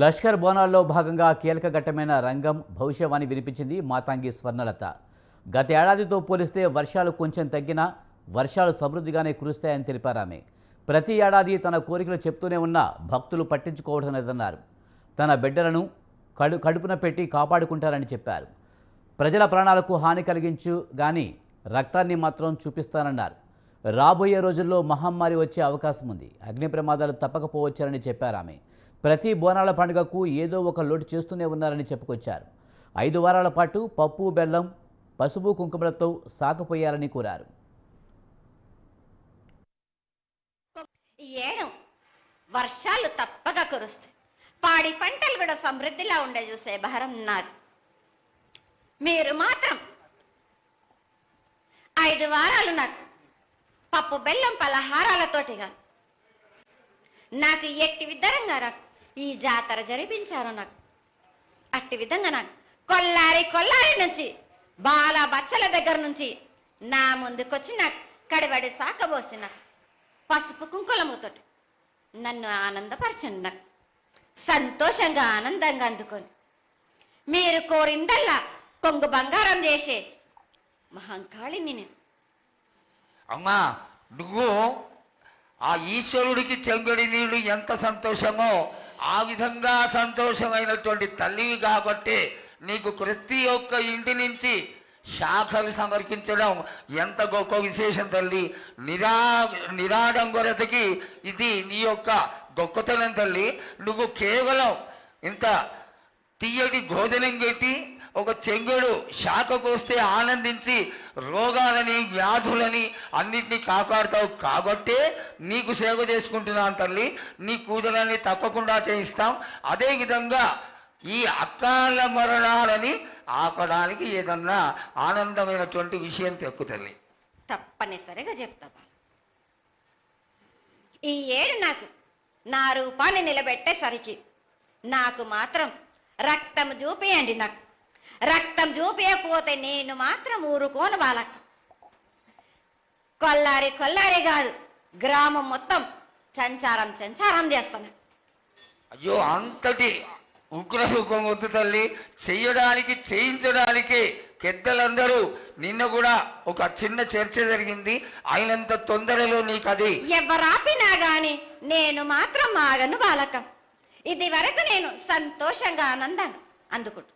లష్కర్ బోనాల్లో భాగంగా కీలక ఘట్టమైన రంగం భవిష్యవాణి వినిపించింది మాతంగి స్వర్ణలత. గత ఏడాదితో పోలిస్తే వర్షాలు కొంచెం తగ్గినా వర్షాలు సమృద్ధిగానే కురుస్తాయని తెలిపారు ఆమె. ప్రతి ఏడాది తన కోరికలు చెప్తూనే ఉన్నా భక్తులు పట్టించుకోవడం లేదన్నారు. తన బిడ్డలను కడుపున పెట్టి కాపాడుకుంటారని చెప్పారు. ప్రజల ప్రాణాలకు హాని కలిగించు గాని రక్తాన్ని మాత్రం చూపిస్తానన్నారు. రాబోయే రోజుల్లో మహమ్మారి వచ్చే అవకాశం ఉంది, అగ్ని ప్రమాదాలు తప్పకపోవచ్చారని చెప్పారు ఆమె. ప్రతి బోనాల పండుగకు ఏదో ఒక లోటు చేస్తూనే ఉన్నారని చెప్పుకొచ్చారు. 5 వారాల పాటు పప్పు బెల్లం పసుపు కుంకుమలతో సాకపోయారని కోరారు. ఈ ఏడు వర్షాలు తప్పగా కురుస్తాయి, పాడి పంటలు కూడా సమృద్ధిలా ఉండే చూసే భారం నాది. మీరు మాత్రం 5 వారాలు నాకు పప్పు బెల్లం పలహారాలతోటిగా నాకు ఎట్టి విధంగా నాకు ఈ జాతర జరిపించారు. నాకు అట్టి విధంగా నాకు కొల్లారి నుంచి బాల బచ్చల దగ్గర నుంచి నా ముందుకొచ్చి నాకు కడిబడి సాకబోసి నాకు పసుపు కుంకులముతోటి నన్ను ఆనందపరచండి. నాకు సంతోషంగా ఆనందంగా అందుకొని మీరు కోరిందల్లా కొంగు బంగారం చేసే మహంకాళిని నేను. అమ్మా, నువ్వు ఆ ఈశ్వరుడికి చెంగడి నీళ్లు ఎంత సంతోషమో ఆ విధంగా సంతోషమైనటువంటి తల్లివి కాబట్టి నీకు ప్రతి ఒక్క ఇంటి నుంచి శాఖలు సమర్పించడం ఎంత గొప్ప విశేషం తల్లి. నిరాడంబరతకి ఇది నీ యొక్క గొప్పతనం తల్లి. నువ్వు కేవలం ఇంత తీయటి భోజనం పెట్టి ఒక చెంగుడు శాఖకు వస్తే ఆనందించి రోగాలని వ్యాధులని అన్నిటినీ కాపాడుతావు కాబట్టే నీకు సేవ చేసుకుంటున్నాను తల్లి. నీ పూజలన్నీ తప్పకుండా చేయిస్తాం. అదేవిధంగా ఈ అకాల మరణాలని ఆపడానికి ఏదన్నా ఆనందమైనటువంటి విషయం తెప్పు తల్లి. తప్పనిసరిగా చెప్తా. ఈ ఏడు నాకు నా రూపాన్ని నిలబెట్టేసరికి నాకు మాత్రం రక్తం చూపియండి. నాకు రక్తం చూపించకపోతే నేను మాత్రం ఊరుకోను. వాళ్ళకి కొల్లారి కాదు, గ్రామం మొత్తం సంచారం చేస్తాను. అయ్యో, అంతటి ఉగ్రసుఖం వద్దు తల్లి. చెయ్యడానికి చేయించడానికి పెద్దలందరూ నిన్న కూడా ఒక చిన్న చర్చ జరిగింది. అయినంత తొందరలో నీకు అది ఎవరాపినా గాని నేను మాత్రం ఆగను బాలకం. ఇది వరకు నేను సంతోషంగా ఆనందంగా అందుకుంటా.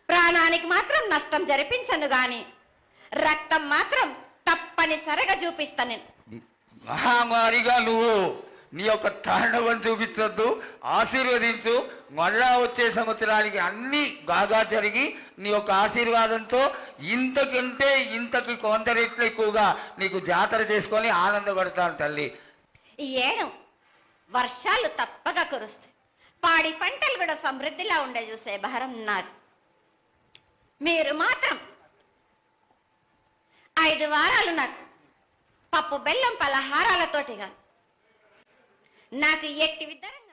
ప్రాణానికి మాత్రం నష్టం జరిపించను గాని రక్తం మాత్రం తప్పనిసరిగా చూపిస్తాను. నేను మహామారిగా నువ్వు నీ యొక్క తాండవం చూపించొద్దు, ఆశీర్వదించు. మళ్ళా వచ్చే సంవత్సరానికి అన్ని బాగా జరిగి నీ యొక్క ఆశీర్వాదంతో ఇంతకి కొంత రెట్లు ఎక్కువగా నీకు జాతర చేసుకొని ఆనందపడతాను తల్లి. ఈ ఏడు వర్షాలు తప్పగా కురుస్తాయి, పాడి పంటలు కూడా సమృద్ధిలా ఉండే చూసే భారం నాది. మీరు మాత్రం 5 వారాలు నాకు పప్పు బెల్లం పలహారాలతోటిగా నాకు ఎట్టి విధంగా